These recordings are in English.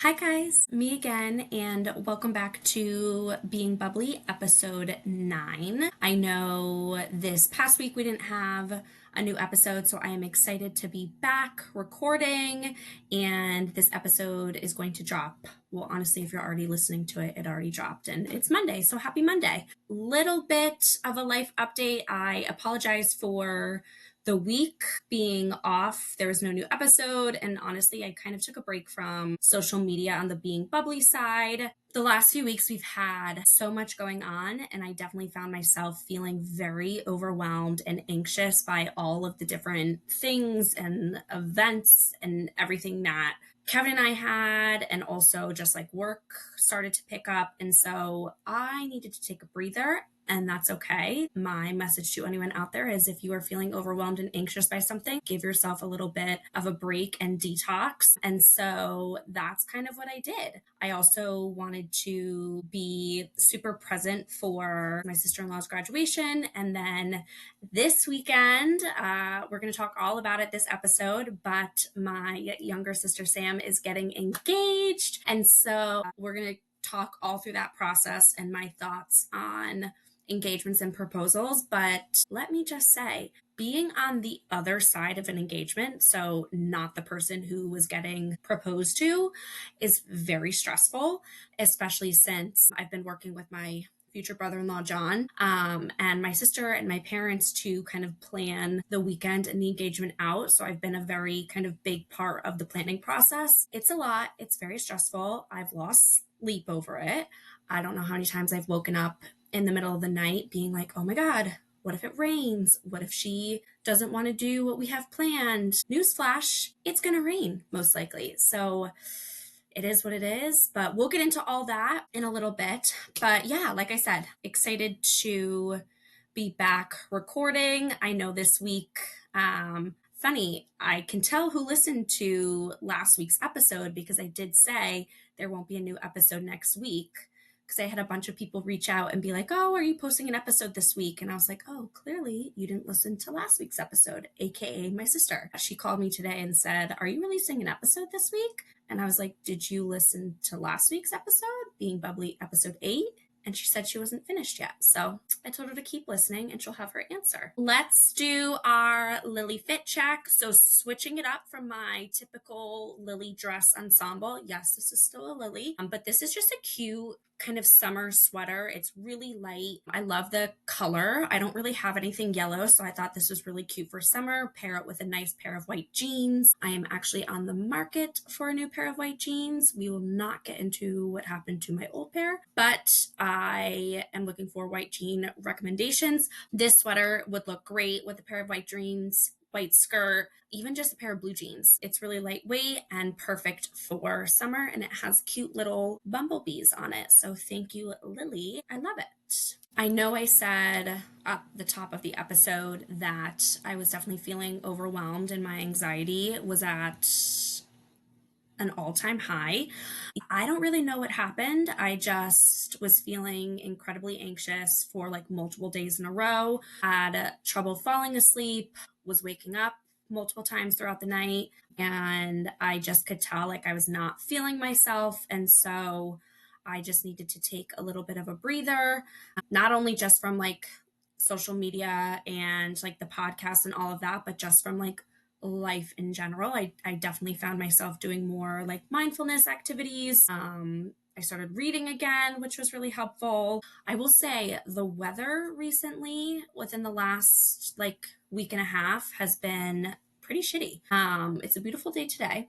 Hi guys, me again, and welcome back to Being Bubbly, episode 9. I know this past week we didn't have a new episode, so I am excited to be back recording, and this episode is going to drop. Well, honestly, if you're already listening to it, it already dropped, and it's Monday, so happy Monday. Little bit of a life update. I apologize for the week being off. There was no new episode, and honestly, I kind of took a break from social media on the Being Bubbly side. The last few weeks, we've had so much going on, and I definitely found myself feeling very overwhelmed and anxious by all of the different things and events and everything that Kevin and I had, and also just like work started to pick up. And so I needed to take a breather, and that's okay. My message to anyone out there is if you are feeling overwhelmed and anxious by something, give yourself a little bit of a break and detox. And so that's kind of what I did. I also wanted to be super present for my sister-in-law's graduation. And then this weekend, we're going to talk all about it this episode, but my younger sister Sam is getting engaged. And so we're going to talk all through that process and my thoughts on engagements and proposals. But let me just say, being on the other side of an engagement, so not the person who was getting proposed to, is very stressful, especially since I've been working with my future brother-in-law John and my sister and my parents to kind of plan the weekend and the engagement out. So I've been a very kind of big part of the planning process. It's a lot. It's very stressful. I've lost sleep over it. I don't know how many times I've woken up in the middle of the night being like, oh my God, what if it rains? What if she doesn't want to do what we have planned? Newsflash, it's going to rain most likely. So it is what it is, but we'll get into all that in a little bit. But yeah, like I said, excited to be back recording. I know this week, funny, I can tell who listened to last week's episode because I did say there won't be a new episode next week because I had a bunch of people reach out and be like, oh, are you posting an episode this week? And I was like, oh, clearly you didn't listen to last week's episode, AKA my sister. She called me today and said, are you releasing an episode this week? And I was like, did you listen to last week's episode, Being Bubbly episode 8? And she said she wasn't finished yet. So I told her to keep listening and she'll have her answer. Let's do our Lily fit check. So switching it up from my typical Lily dress ensemble. Yes, this is still a Lily, but this is just a cute kind of summer sweater. It's really light. I love the color. I don't really have anything yellow, so I thought this was really cute for summer. Pair it with a nice pair of white jeans. I am actually on the market for a new pair of white jeans. We will not get into what happened to my old pair, but I am looking for white jean recommendations. This sweater would look great with a pair of white jeans, white skirt, even just a pair of blue jeans. It's really lightweight and perfect for summer, and it has cute little bumblebees on it. So thank you, Lily. I love it. I know I said at the top of the episode that I was definitely feeling overwhelmed and my anxiety was at an all-time high. I don't really know what happened. I just was feeling incredibly anxious for like multiple days in a row, had trouble falling asleep, was waking up multiple times throughout the night, and I just could tell like I was not feeling myself. And so I just needed to take a little bit of a breather, not only just from like social media and like the podcast and all of that, but just from like life in general. I definitely found myself doing more like mindfulness activities. I started reading again, which was really helpful. I will say the weather recently, within the last like week and a half, has been pretty shitty. It's a beautiful day today,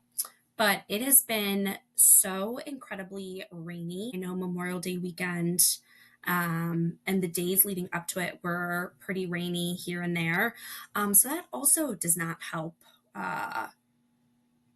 but it has been so incredibly rainy. I know Memorial Day weekend and the days leading up to it were pretty rainy here and there. So that also does not help uh,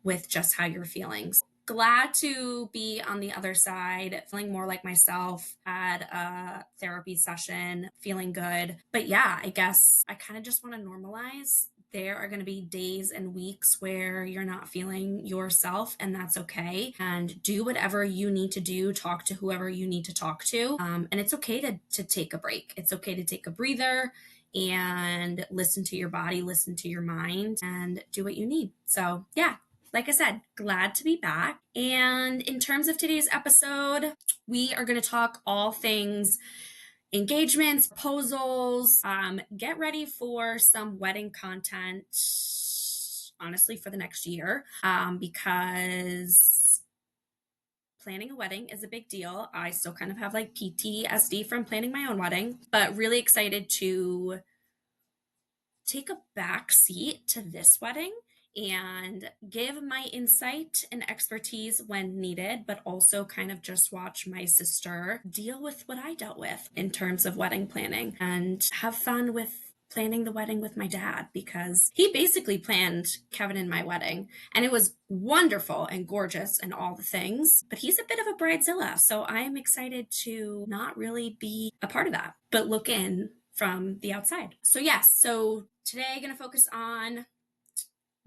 with just how you're feeling. Glad to be on the other side, feeling more like myself, had a therapy session, feeling good. But yeah, I guess I kind of just want to normalize. There are going to be days and weeks where you're not feeling yourself, and that's okay. And do whatever you need to do, talk to whoever you need to talk to. And it's okay to take a break. It's okay to take a breather and listen to your body, listen to your mind, and do what you need. So, yeah, like I said, glad to be back. And in terms of today's episode, we are going to talk all things engagements, proposals. Get ready for some wedding content, honestly, for the next year, because planning a wedding is a big deal. I still kind of have like PTSD from planning my own wedding, but really excited to take a back seat to this wedding and give my insight and expertise when needed, but also kind of just watch my sister deal with what I dealt with in terms of wedding planning and have fun with planning the wedding with my dad, because he basically planned Kevin and my wedding, and it was wonderful and gorgeous and all the things, but he's a bit of a bridezilla, so I am excited to not really be a part of that, but look in from the outside. So yes, so today I'm going to focus on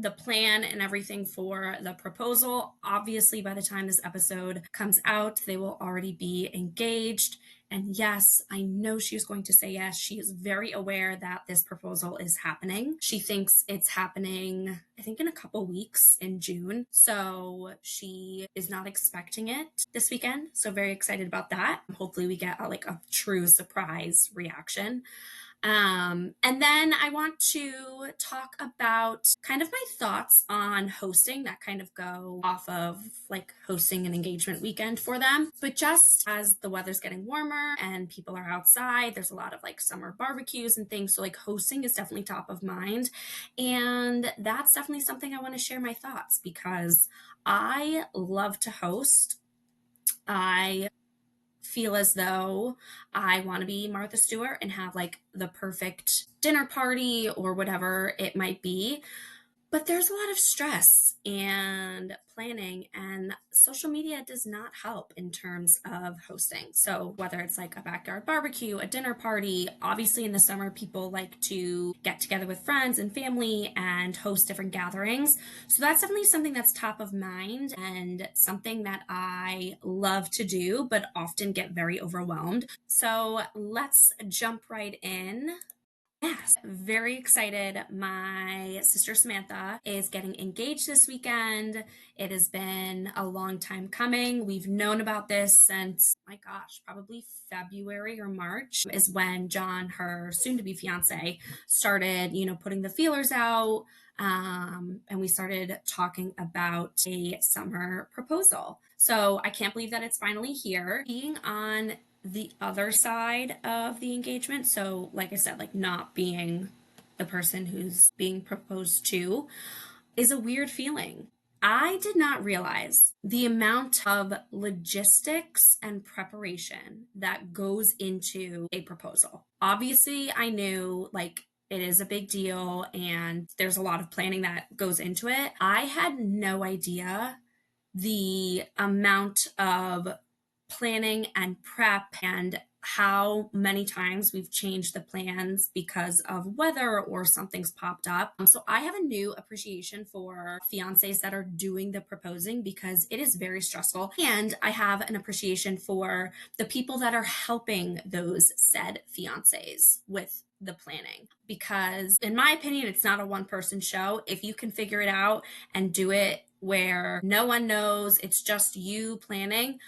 the plan and everything for the proposal. Obviously, by the time this episode comes out, they will already be engaged. And yes, I know she was going to say yes. She is very aware that this proposal is happening. She thinks it's happening, I think, in a couple weeks in June. So she is not expecting it this weekend. So very excited about that. Hopefully we get a true surprise reaction. And then I want to talk about kind of my thoughts on hosting that kind of go off of like hosting an engagement weekend for them. But just as the weather's getting warmer and people are outside, there's a lot of like summer barbecues and things. So like hosting is definitely top of mind. And that's definitely something I want to share my thoughts, because I love to host. I feel as though I want to be Martha Stewart and have like the perfect dinner party or whatever it might be. But there's a lot of stress and planning, and social media does not help in terms of hosting. So, whether it's like a backyard barbecue, a dinner party, obviously in the summer, people like to get together with friends and family and host different gatherings. So, that's definitely something that's top of mind and something that I love to do, but often get very overwhelmed. So, let's jump right in. Yes, very excited. My sister Samantha is getting engaged this weekend. It has been a long time coming. We've known about this since, my gosh, probably February or March is when John, her soon to be fiance, started, putting the feelers out. And we started talking about a summer proposal. So I can't believe that it's finally here. Being on the other side of the engagement, so like I said, like not being the person who's being proposed to, is a weird feeling. I did not realize the amount of logistics and preparation that goes into a proposal. Obviously, I knew like it is a big deal and there's a lot of planning that goes into it. I had no idea the amount of planning and prep and how many times we've changed the plans because of weather or something's popped up. So I have a new appreciation for fiancés that are doing the proposing, because it is very stressful. And I have an appreciation for the people that are helping those said fiancés with the planning, because in my opinion, it's not a one person show. If you can figure it out and do it where no one knows, it's just you planning,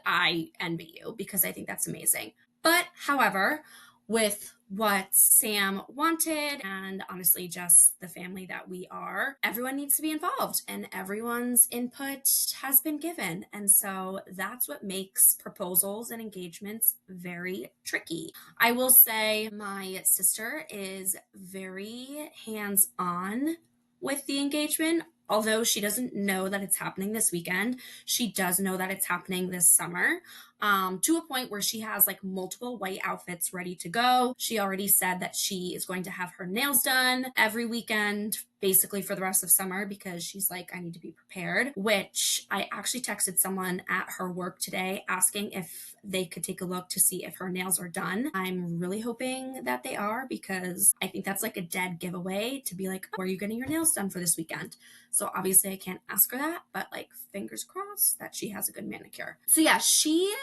I envy you, because I think that's amazing. But however, with what Sam wanted, and honestly just the family that we are, everyone needs to be involved and everyone's input has been given. And so that's what makes proposals and engagements very tricky. I will say my sister is very hands-on with the engagement. Although she doesn't know that it's happening this weekend, she does know that it's happening this summer, to a point where she has like multiple white outfits ready to go. She already said that she is going to have her nails done every weekend, basically for the rest of summer, because she's like, I need to be prepared, which I actually texted someone at her work today asking if they could take a look to see if her nails are done. I'm really hoping that they are, because I think that's like a dead giveaway to be like, oh, are you getting your nails done for this weekend? So obviously I can't ask her that, but like fingers crossed that she has a good manicure. So yeah, she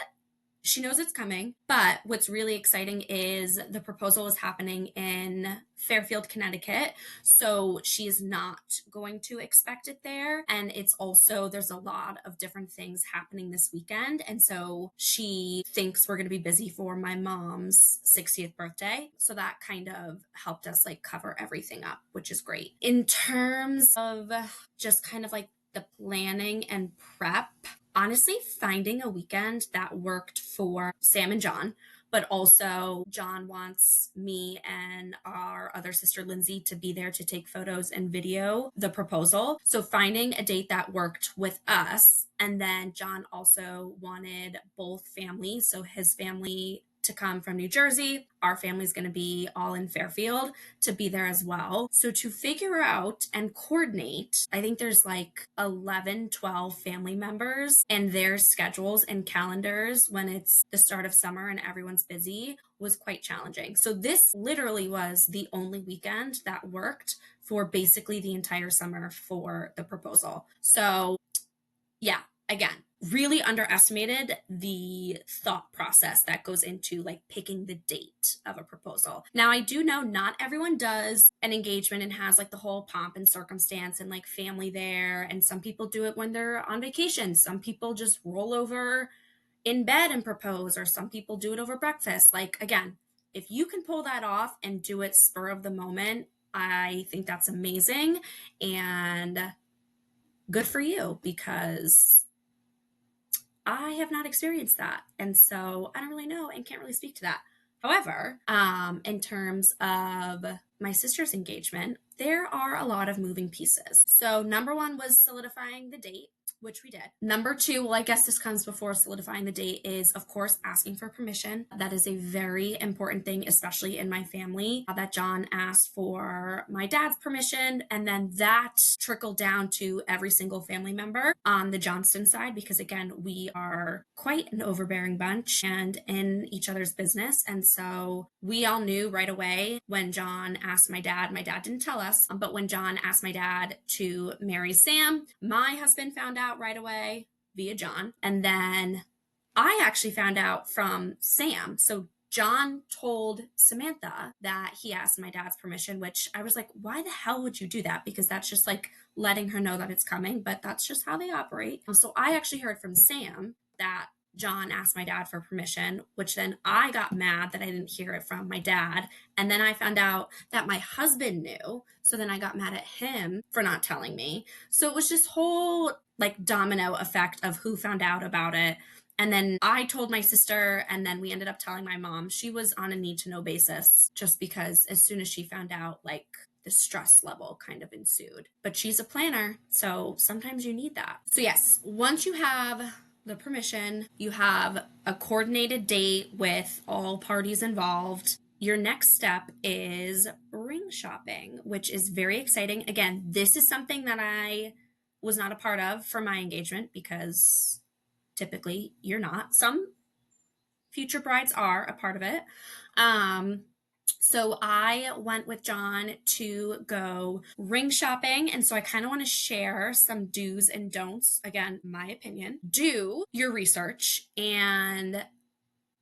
she knows it's coming, but what's really exciting is the proposal is happening in Fairfield, Connecticut. So she is not going to expect it there. And it's also, there's a lot of different things happening this weekend. And so she thinks we're going to be busy for my mom's 60th birthday. So that kind of helped us like cover everything up, which is great. In terms of just kind of like the planning and prep, honestly, finding a weekend that worked for Sam and John, but also John wants me and our other sister Lindsay to be there to take photos and video the proposal. So finding a date that worked with us. And then John also wanted both families, so his family to come from New Jersey. Our family's going to be all in Fairfield to be there as well. So to figure out and coordinate, I think there's like 11, 12 family members and their schedules and calendars when it's the start of summer and everyone's busy was quite challenging. So this literally was the only weekend that worked for basically the entire summer for the proposal. So yeah, again, really underestimated the thought process that goes into like picking the date of a proposal. Now, I do know not everyone does an engagement and has like the whole pomp and circumstance and like family there. And some people do it when they're on vacation. Some people just roll over in bed and propose, or some people do it over breakfast. Like, again, if you can pull that off and do it spur of the moment, I think that's amazing. And good for you, because I have not experienced that. And so I don't really know and can't really speak to that. However, in terms of my sister's engagement, there are a lot of moving pieces. So number one was solidifying the date, which we did. Number two, well, I guess this comes before solidifying the date, is of course asking for permission. That is a very important thing, especially in my family, that John asked for my dad's permission. And then that trickled down to every single family member on the Johnston side, because again, we are quite an overbearing bunch and in each other's business. And so we all knew right away when John asked my dad didn't tell us, but when John asked my dad to marry Sam, my husband found out right away via John. And then I actually found out from Sam. So John told Samantha that he asked my dad's permission, which I was like, why the hell would you do that? Because that's just like letting her know that it's coming, but that's just how they operate. So I actually heard from Sam that John asked my dad for permission, which then I got mad that I didn't hear it from my dad. And then I found out that my husband knew. So then I got mad at him for not telling me. So it was this whole like domino effect of who found out about it. And then I told my sister, and then we ended up telling my mom. She was on a need to know basis, just because as soon as she found out, like the stress level kind of ensued. But she's a planner, so sometimes you need that. So yes, once you have the permission, you have a coordinated date with all parties involved. Your next step is ring shopping, which is very exciting. Again, this is something that I was not a part of for my engagement, because typically you're not. Some future brides are a part of it. So I went with John to go ring shopping. And so I kind of want to share some do's and don'ts. Again, my opinion. Do your research and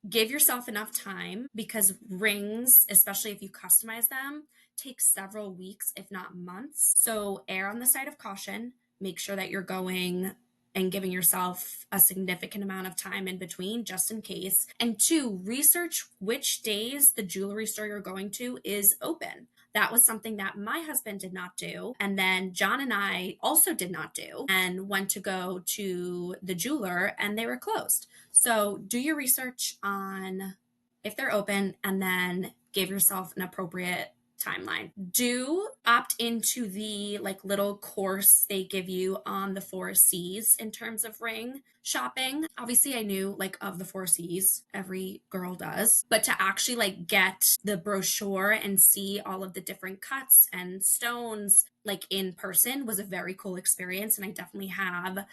give yourself enough time, because rings, especially if you customize them, take several weeks, if not months. So err on the side of caution. Make sure that you're going and giving yourself a significant amount of time in between, just in case. And two, research which days the jewelry store you're going to is open. That was something that my husband did not do. And then John and I also did not do, and went to go to the jeweler and they were closed. So do your research on if they're open, and then give yourself an appropriate timeline. Do opt into the like little course they give you on the 4Cs in terms of ring shopping. Obviously I knew like of the 4Cs, every girl does, but to actually like get the brochure and see all of the different cuts and stones like in person was a very cool experience, and I definitely have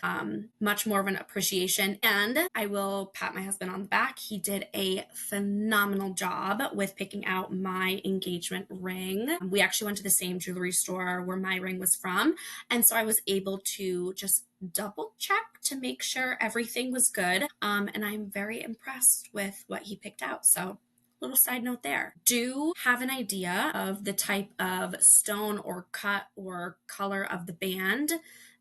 much more of an appreciation. And I will pat my husband on the back. He did a phenomenal job with picking out my engagement ring. We actually went to the same jewelry store where my ring was from, and so I was able to just double check to make sure everything was good. And I'm very impressed with what he picked out. So little side note there. Do have an idea of the type of stone or cut or color of the band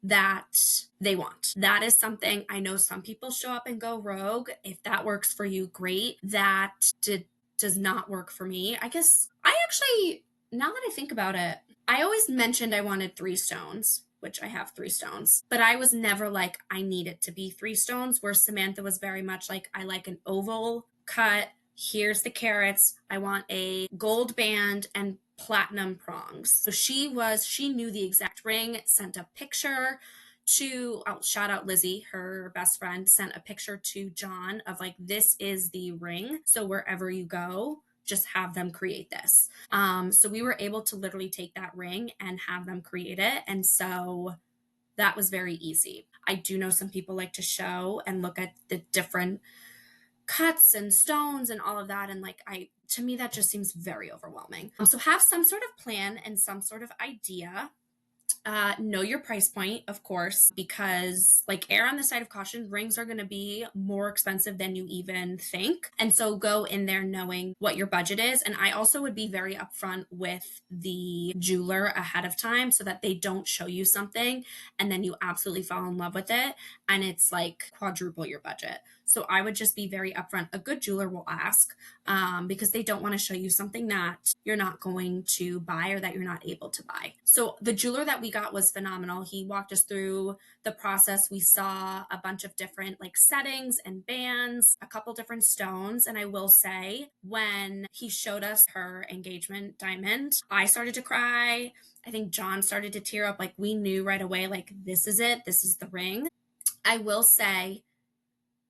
that they want. That is something I know some people show up and go rogue. If that works for you, great. Does not work for me. I guess I actually, now that I think about it, I always mentioned I wanted 3 stones, which I have 3 stones, but I was never like, I need it to be 3 stones, where Samantha was very much like, I like an oval cut. Here's the carats. I want a gold band and platinum prongs. So she knew the exact ring, sent a picture to, oh, shout out Lizzie, her best friend, sent a picture to John of like, this is the ring. So wherever you go, just have them create this. So we were able to literally take that ring and have them create it. And so that was very easy. I do know some people like to show and look at the different cuts and stones and all of that, and like, to me that just seems very overwhelming. So have some sort of plan and some sort of idea. Know your price point, of course, because like, err on the side of caution, rings are going to be more expensive than you even think. And so go in there knowing what your budget is. And I also would be very upfront with the jeweler ahead of time so that they don't show you something and then you absolutely fall in love with it and it's like quadruple your budget. So I would just be very upfront. A good jeweler will ask because they don't want to show you something that you're not going to buy or that you're not able to buy. So the jeweler that we got was phenomenal. He walked us through the process. We saw a bunch of different like settings and bands, a couple different stones. And I will say, when he showed us her engagement diamond, I started to cry. I think John started to tear up. Like, we knew right away, like, this is it. This is the ring. I will say,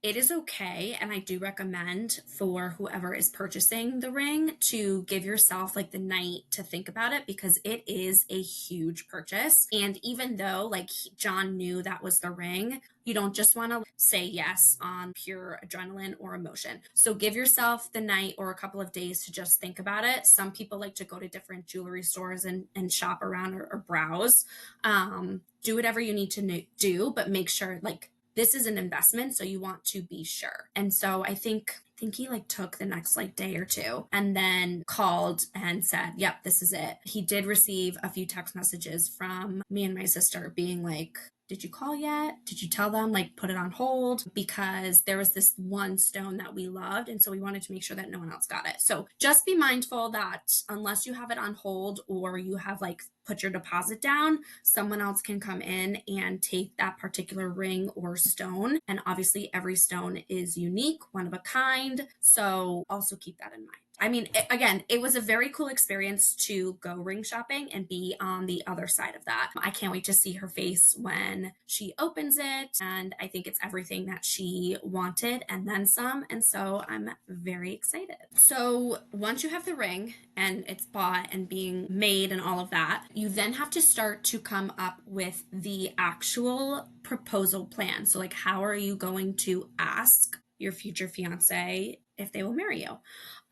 it is okay, and I do recommend for whoever is purchasing the ring to give yourself like the night to think about it, because it is a huge purchase. And even though like John knew that was the ring, you don't just want to say yes on pure adrenaline or emotion. So give yourself the night or a couple of days to just think about it. Some people like to go to different jewelry stores and shop around or browse. Do whatever you need to do, but make sure like, this is an investment, so you want to be sure. And so I think he like took the next like day or two and then called and said, yep, this is it. He did receive a few text messages from me and my sister being like, did you call yet? Did you tell them, like, put it on hold? Because there was this one stone that we loved. And so we wanted to make sure that no one else got it. So just be mindful that unless you have it on hold or you have like put your deposit down, someone else can come in and take that particular ring or stone. And obviously every stone is unique, one of a kind. So also keep that in mind. I mean, again, it was a very cool experience to go ring shopping and be on the other side of that. I can't wait to see her face when she opens it. And I think it's everything that she wanted and then some. And so I'm very excited. So once you have the ring and it's bought and being made and all of that, you then have to start to come up with the actual proposal plan. So like, how are you going to ask your future fiance if they will marry you?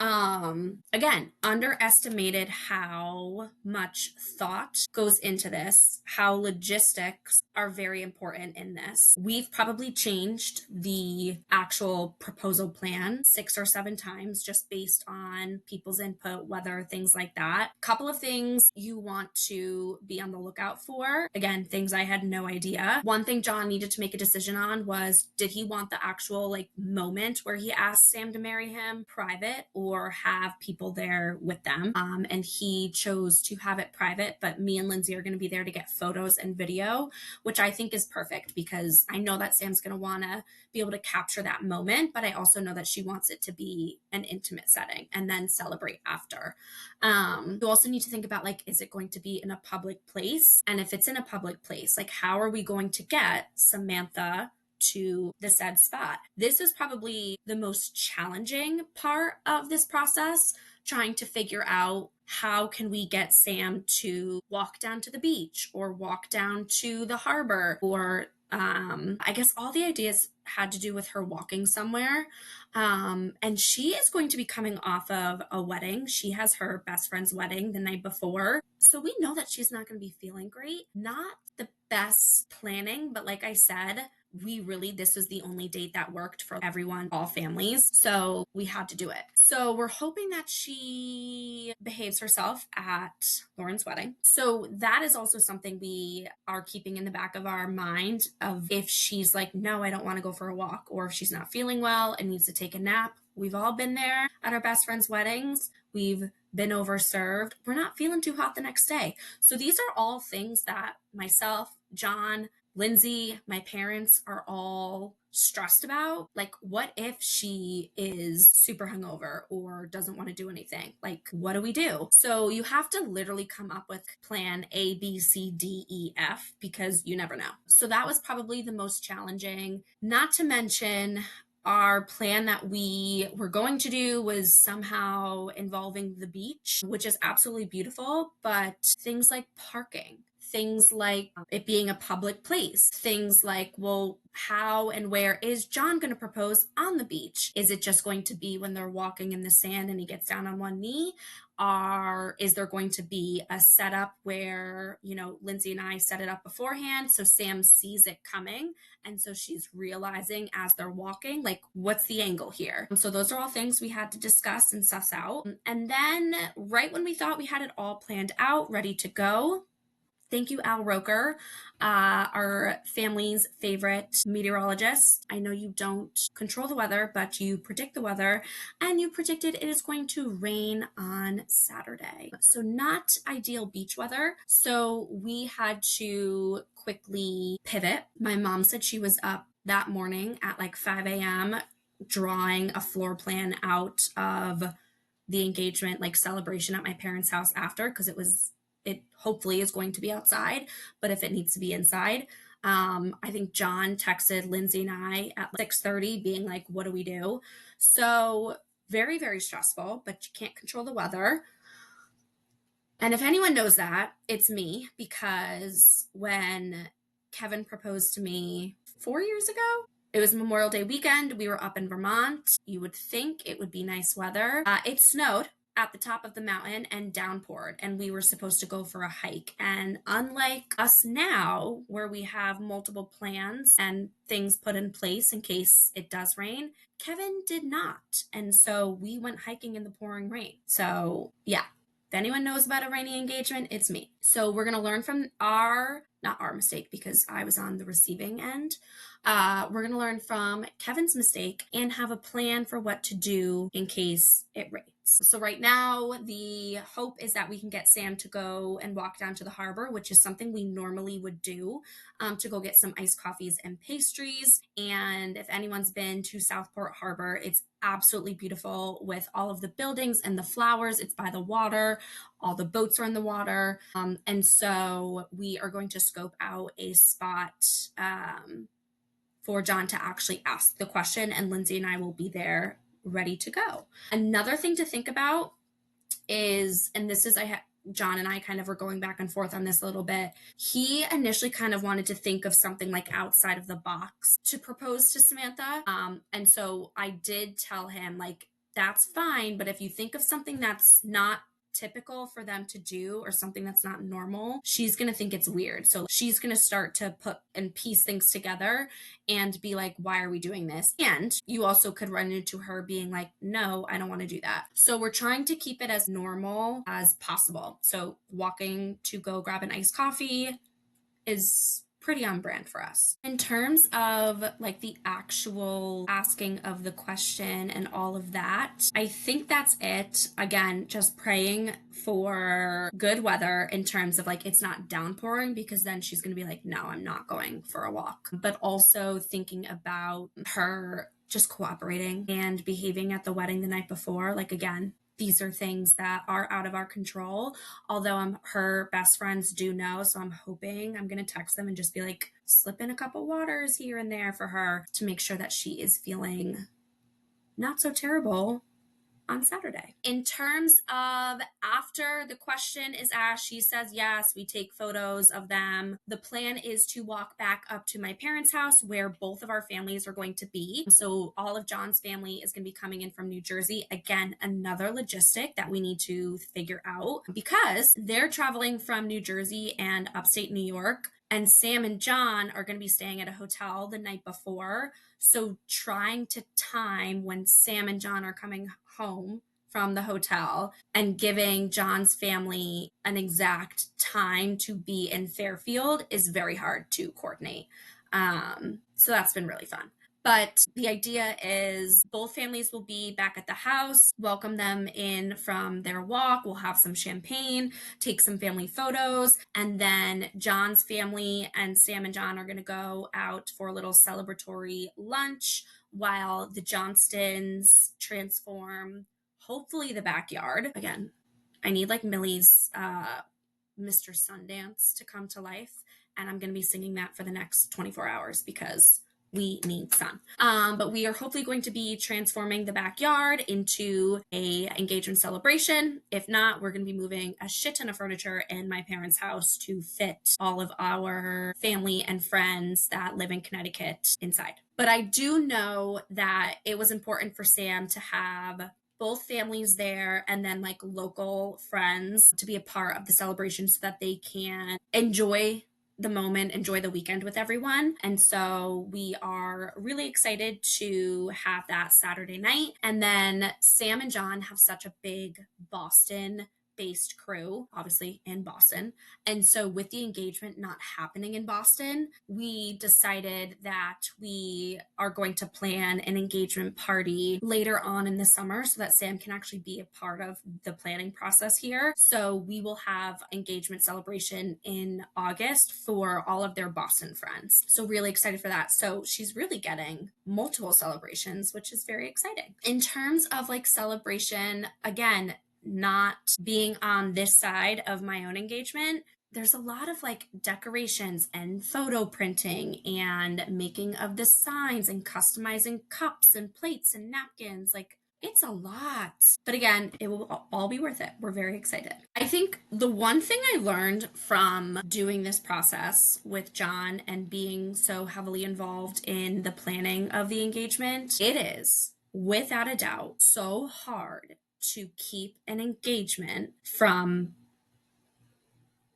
Again, underestimated how much thought goes into this, how logistics are very important in this. We've probably changed the actual proposal plan 6 or 7 times just based on people's input, weather, things like that. A couple of things you want to be on the lookout for. Again, things I had no idea. One thing John needed to make a decision on was, did he want the actual like moment where he asked Sam to marry him private or have people there with them? And he chose to have it private, but me and Lindsay are going to be there to get photos and video, which I think is perfect because I know that Sam's going to want to be able to capture that moment, but I also know that she wants it to be an intimate setting and then celebrate after. You also need to think about, like, is it going to be in a public place? And if it's in a public place, like, how are we going to get Samantha to the said spot? This is probably the most challenging part of this process, trying to figure out how can we get Sam to walk down to the beach or walk down to the harbor, or I guess all the ideas had to do with her walking somewhere. And she is going to be coming off of a wedding. She has her best friend's wedding the night before. So we know that she's not going to be feeling great. Not the best planning, but like I said, this was the only date that worked for everyone, all families. So we had to do it. So we're hoping that she behaves herself at Lauren's wedding. So that is also something we are keeping in the back of our mind, of if she's like, no, I don't want to go for a walk, or if she's not feeling well and needs to take a nap. We've all been there at our best friends' weddings. We've been overserved. We're not feeling too hot the next day. So these are all things that myself, John, Lindsay, my parents are all stressed about. Like, what if she is super hungover or doesn't want to do anything? Like, what do we do? So you have to literally come up with plan A, B, C, D, E, F, because you never know. So that was probably the most challenging. Not to mention, our plan that we were going to do was somehow involving the beach, which is absolutely beautiful, but things like parking, things like it being a public place, things like, well, how and where is John going to propose on the beach? Is it just going to be when they're walking in the sand and he gets down on one knee? Or is there going to be a setup where, Lindsay and I set it up beforehand so Sam sees it coming, and so she's realizing as they're walking, like, what's the angle here? So those are all things we had to discuss and suss out. And then right when we thought we had it all planned out, ready to go, thank you, Al Roker, our family's favorite meteorologist. I know you don't control the weather, but you predict the weather, and you predicted it is going to rain on Saturday. So not ideal beach weather. So we had to quickly pivot. My mom said she was up that morning at like 5 a.m. drawing a floor plan out of the engagement, like celebration at my parents' house after, because it hopefully is going to be outside, but if it needs to be inside, I think John texted Lindsay and I at 6:30 being like, what do we do? So very, very stressful, but you can't control the weather. And if anyone knows that, it's me, because when Kevin proposed to me 4 years ago, it was Memorial Day weekend. We were up in Vermont. You would think it would be nice weather. It snowed at the top of the mountain and downpoured, and we were supposed to go for a hike. And unlike us now, where we have multiple plans and things put in place in case it does rain, Kevin did not. And so we went hiking in the pouring rain. So yeah, if anyone knows about a rainy engagement, it's me. So we're going to learn from not our mistake, because I was on the receiving end. We're going to learn from Kevin's mistake and have a plan for what to do in case it rains. So right now, the hope is that we can get Sam to go and walk down to the harbor, which is something we normally would do, to go get some iced coffees and pastries. And if anyone's been to Southport Harbor, it's absolutely beautiful with all of the buildings and the flowers. It's by the water. All the boats are in the water. And so we are going to scope out a spot for John to actually ask the question, and Lindsay and I will be there ready to go. Another thing to think about is, and this is, John and I kind of were going back and forth on this a little bit. He initially kind of wanted to think of something like outside of the box to propose to Samantha. And so I did tell him, like, that's fine, but if you think of something that's not typical for them to do, or something that's not normal, she's going to think it's weird. So she's going to start to put and piece things together and be like, why are we doing this? And you also could run into her being like, no, I don't want to do that. So we're trying to keep it as normal as possible. So walking to go grab an iced coffee is pretty on brand for us. In terms of like the actual asking of the question and all of that, I think that's it. Again, just praying for good weather in terms of like it's not downpouring, because then she's going to be like, no, I'm not going for a walk. But also thinking about her just cooperating and behaving at the wedding the night before. Like, again, these are things that are out of our control, although her best friends do know. So I'm hoping I'm going to text them and just be like, slip in a couple waters here and there for her to make sure that she is feeling not so terrible on Saturday. In terms of after the question is asked, she says yes, we take photos of them. The plan is to walk back up to my parents' house where both of our families are going to be. So all of John's family is going to be coming in from New Jersey. Again, another logistic that we need to figure out because they're traveling from New Jersey and upstate New York. And Sam and John are going to be staying at a hotel the night before. So trying to time when Sam and John are coming home from the hotel and giving John's family an exact time to be in Fairfield is very hard to coordinate. So that's been really fun. But the idea is both families will be back at the house, welcome them in from their walk. We'll have some champagne, take some family photos, and then John's family and Sam and John are going to go out for a little celebratory lunch while the Johnstons transform, hopefully, the backyard. Again, I need like Millie's Mr. Sundance to come to life, and I'm going to be singing that for the next 24 hours because we need sun. But we are hopefully going to be transforming the backyard into a engagement celebration. If not, we're going to be moving a shit ton of furniture in my parents' house to fit all of our family and friends that live in Connecticut inside. But I do know that it was important for Sam to have both families there and then like local friends to be a part of the celebration so that they can enjoy the moment, enjoy the weekend with everyone. And so we are really excited to have that Saturday night. And then Sam and John have such a big Boston based crew, obviously in Boston. And so with the engagement not happening in Boston, we decided that we are going to plan an engagement party later on in the summer so that Sam can actually be a part of the planning process here. So we will have engagement celebration in August for all of their Boston friends. So really excited for that. So she's really getting multiple celebrations, which is very exciting. In terms of like celebration, again, not being on this side of my own engagement, there's a lot of like decorations and photo printing and making of the signs and customizing cups and plates and napkins. Like it's a lot. But again, it will all be worth it. We're very excited. I think the one thing I learned from doing this process with John and being so heavily involved in the planning of the engagement, it is without a doubt so hard to keep an engagement from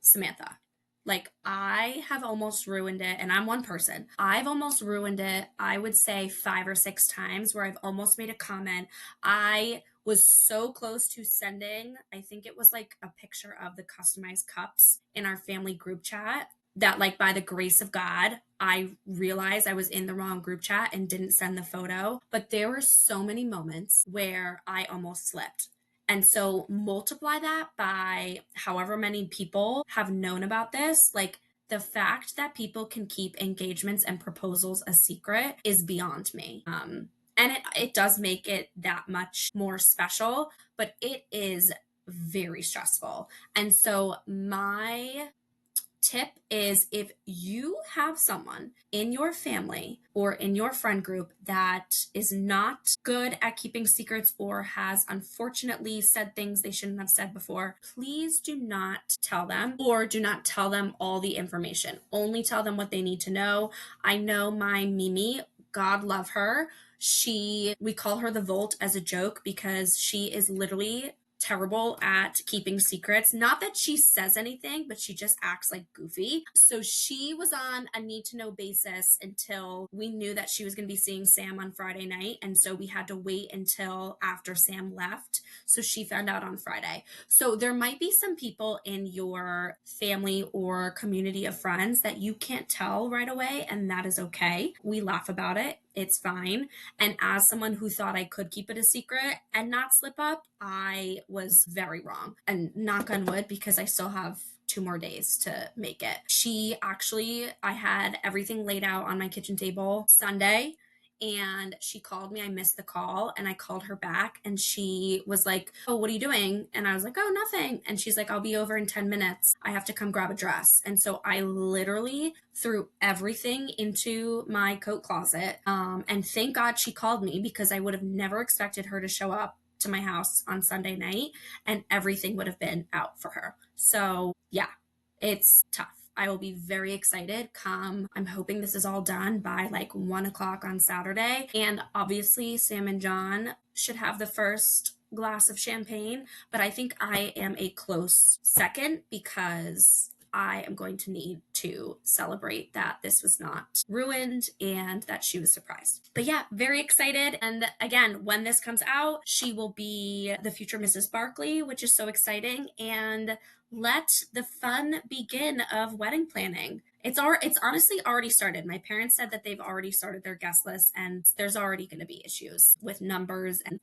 Samantha. Like I have almost ruined it, and I'm one person. I've almost ruined it, I would say 5 or 6 times where I've almost made a comment. I was so close to sending, I think it was like a picture of the customized cups in our family group chat that like by the grace of God, I realized I was in the wrong group chat and didn't send the photo. But there were so many moments where I almost slipped. And so multiply that by however many people have known about this. Like the fact that people can keep engagements and proposals a secret is beyond me. And it does make it that much more special, but it is very stressful. And so my tip is if you have someone in your family or in your friend group that is not good at keeping secrets or has unfortunately said things they shouldn't have said before, please do not tell them or do not tell them all the information. Only tell them what they need to know. I know my Mimi, God love her. We call her the Volt as a joke because she is literally terrible at keeping secrets. Not that she says anything, but she just acts like goofy. So she was on a need to know basis until we knew that she was going to be seeing Sam on Friday night. And so we had to wait until after Sam left. So she found out on Friday. So there might be some people in your family or community of friends that you can't tell right away, and that is okay. We laugh about it. It's fine. And as someone who thought I could keep it a secret and not slip up, I was very wrong. And knock on wood, because I still have 2 more days to make it. I had everything laid out on my kitchen table Sunday. And she called me. I missed the call and I called her back and she was like, "Oh, what are you doing?" And I was like, "Oh, nothing." And she's like, "I'll be over in 10 minutes. I have to come grab a dress." And so I literally threw everything into my coat closet. And thank God she called me because I would have never expected her to show up to my house on Sunday night and everything would have been out for her. So yeah, it's tough. I will be very excited come. I'm hoping this is all done by like 1 o'clock on Saturday. And obviously, Sam and John should have the first glass of champagne, but I think I am a close second because I am going to need to celebrate that this was not ruined and that she was surprised. But yeah, very excited. And again, when this comes out, she will be the future Mrs. Barkley, which is so exciting. And let the fun begin of wedding planning. It's honestly already started. My parents said that they've already started their guest list and there's already going to be issues with numbers and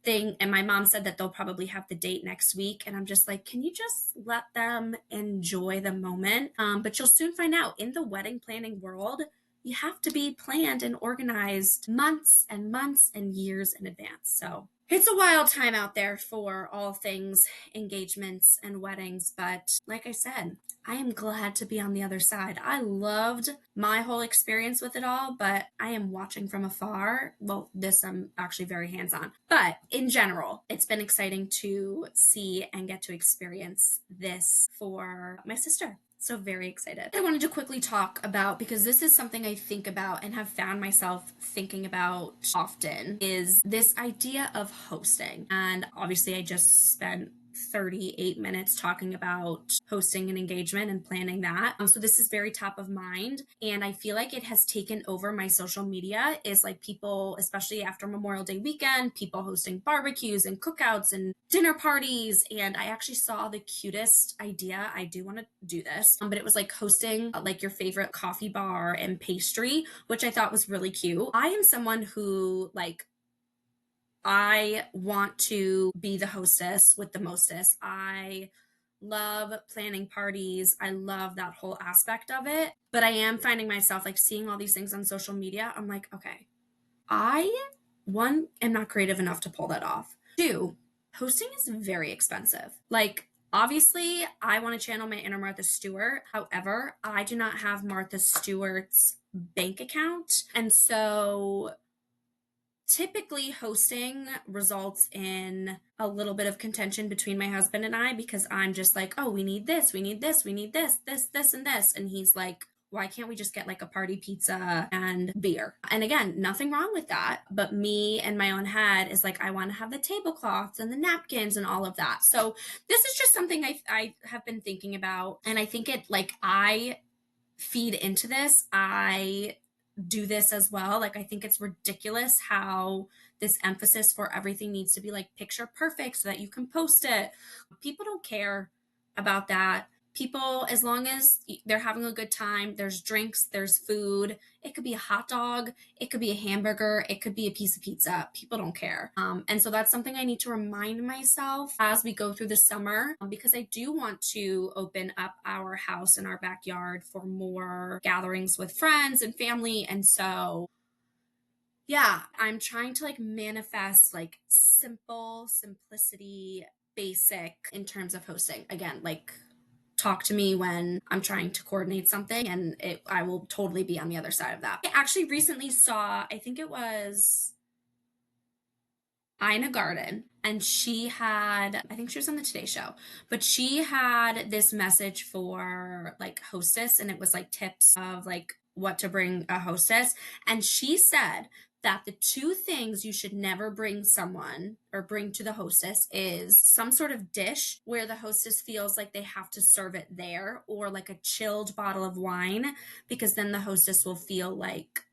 my mom said that they'll probably have the date next week and I'm just like, can you just let them enjoy the moment? But you'll soon find out in the wedding planning world, you have to be planned and organized months and months and years in advance. So it's a wild time out there for all things engagements and weddings. But like I said, I am glad to be on the other side. I loved my whole experience with it all, but I am watching from afar. Well, this I'm actually very hands on. But in general, it's been exciting to see and get to experience this for my sister. So very excited. I wanted to quickly talk about, because this is something I think about and have found myself thinking about often, is this idea of hosting. And obviously I just spent 38 minutes talking about hosting an engagement and planning that. So this is very top of mind. And I feel like it has taken over my social media is like people, especially after Memorial Day weekend, people hosting barbecues and cookouts and dinner parties. And I actually saw the cutest idea. I do want to do this, but it was like hosting like your favorite coffee bar and pastry, which I thought was really cute. I am someone who I want to be the hostess with the mostest. I love planning parties. I love that whole aspect of it. But I am finding myself like seeing all these things on social media. I'm like, okay, I, one, am not creative enough to pull that off. Two, hosting is very expensive. Like, obviously, I want to channel my inner Martha Stewart. However, I do not have Martha Stewart's bank account. And so typically hosting results in a little bit of contention between my husband and I because I'm just like, oh, we need this, we need this, we need this, and this. And he's like, why can't we just get like a party pizza and beer? And again, nothing wrong with that. But me and my own head is like, I want to have the tablecloths and the napkins and all of that. So this is just something I have been thinking about. And I think I feed into this. I do this as well. Like, I think it's ridiculous how this emphasis for everything needs to be like picture perfect so that you can post it. People don't care about that. People, as long as they're having a good time, there's drinks, there's food. It could be a hot dog, it could be a hamburger, it could be a piece of pizza. People don't care. And so that's something I need to remind myself as we go through the summer, because I do want to open up our house in our backyard for more gatherings with friends and family. And so yeah, I'm trying to like manifest like simplicity, basic in terms of hosting. Again, like talk to me when I'm trying to coordinate something and I will totally be on the other side of that. I actually recently saw, I think it was Ina Garden, and she had, I think she was on the Today Show, but she had this message for like hostess, and it was like tips of like what to bring a hostess. And she said that the two things you should never bring someone or bring to the hostess is some sort of dish where the hostess feels like they have to serve it there, or like a chilled bottle of wine, because then the hostess will feel like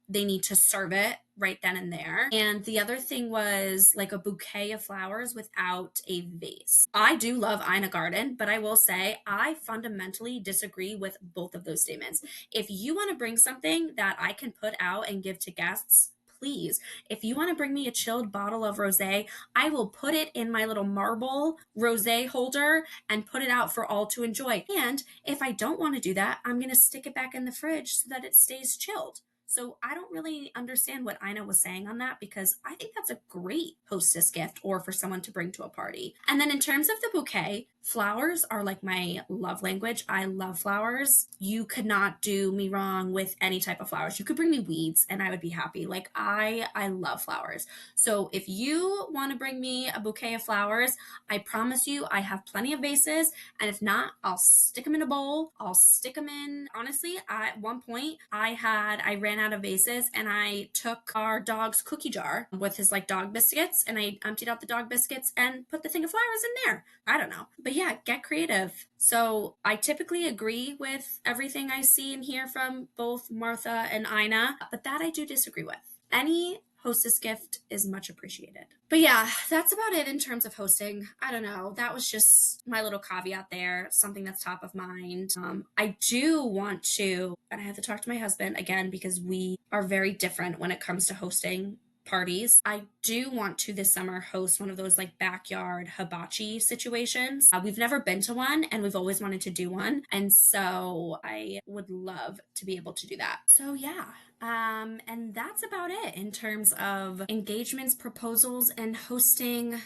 they need to serve it right then and there. And the other thing was like a bouquet of flowers without a vase. I do love Ina Garden, but I will say I fundamentally disagree with both of those statements. If you want to bring something that I can put out and give to guests, please. If you want to bring me a chilled bottle of rosé, I will put it in my little marble rosé holder and put it out for all to enjoy. And if I don't want to do that, I'm going to stick it back in the fridge so that it stays chilled. So I don't really understand what Ina was saying on that, because I think that's a great hostess gift or for someone to bring to a party. And then in terms of the bouquet, flowers are like my love language. I love flowers. You could not do me wrong with any type of flowers. You could bring me weeds and I would be happy. Like I love flowers. So if you want to bring me a bouquet of flowers, I promise you I have plenty of vases. And if not, I'll stick them in a bowl. I'll stick them in. Honestly, at one point I ran out of vases and I took our dog's cookie jar with his like dog biscuits and I emptied out the dog biscuits and put the thing of flowers in there. I don't know. But yeah, get creative. So I typically agree with everything I see and hear from both Martha and Ina, but that I do disagree with. Any hostess gift is much appreciated. But yeah, that's about it in terms of hosting. I don't know. That was just my little caveat there, something that's top of mind. I do want to, and I have to talk to my husband again because we are very different when it comes to hosting parties. I do want to this summer host one of those like backyard hibachi situations. We've never been to one and we've always wanted to do one. And so I would love to be able to do that. So yeah, and that's about it in terms of engagements, proposals, and hosting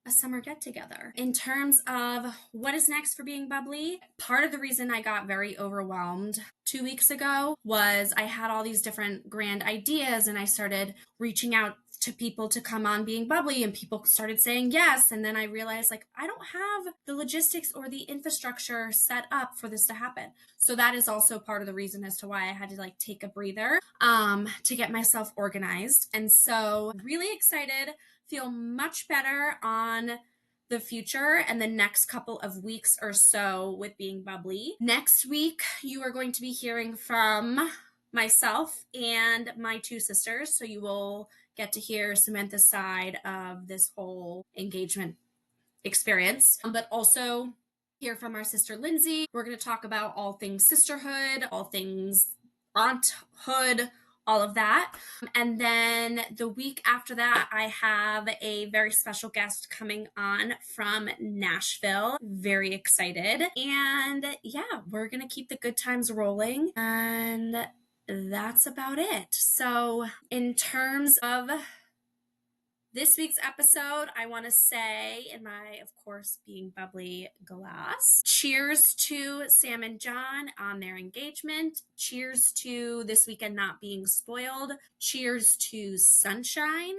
a summer get together. In terms of what is next for Being Bubbly, part of the reason I got very overwhelmed 2 weeks ago was I had all these different grand ideas and I started reaching out to people to come on Being Bubbly and people started saying yes. And then I realized like I don't have the logistics or the infrastructure set up for this to happen. So that is also part of the reason as to why I had to like take a breather to get myself organized. And so really excited, feel much better on the future and the next couple of weeks or so with Being Bubbly. Next week, you are going to be hearing from myself and my two sisters. So you will get to hear Samantha's side of this whole engagement experience, but also hear from our sister Lindsay. We're going to talk about all things sisterhood, all things aunthood, all of that. And then the week after that, I have a very special guest coming on from Nashville. Very excited. And yeah, we're going to keep the good times rolling. And that's about it. So, in terms of this week's episode, I want to say, in my, of course, Being Bubbly glass, cheers to Sam and John on their engagement. Cheers to this weekend not being spoiled. Cheers to sunshine.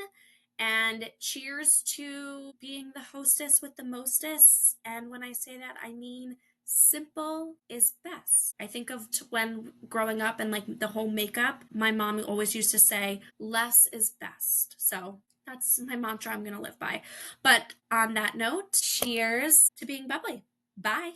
And cheers to being the hostess with the mostest. And when I say that, I mean simple is best. I think of when growing up and like the whole makeup, my mom always used to say, less is best. So that's my mantra I'm going to live by. But on that note, cheers to Being Bubbly. Bye.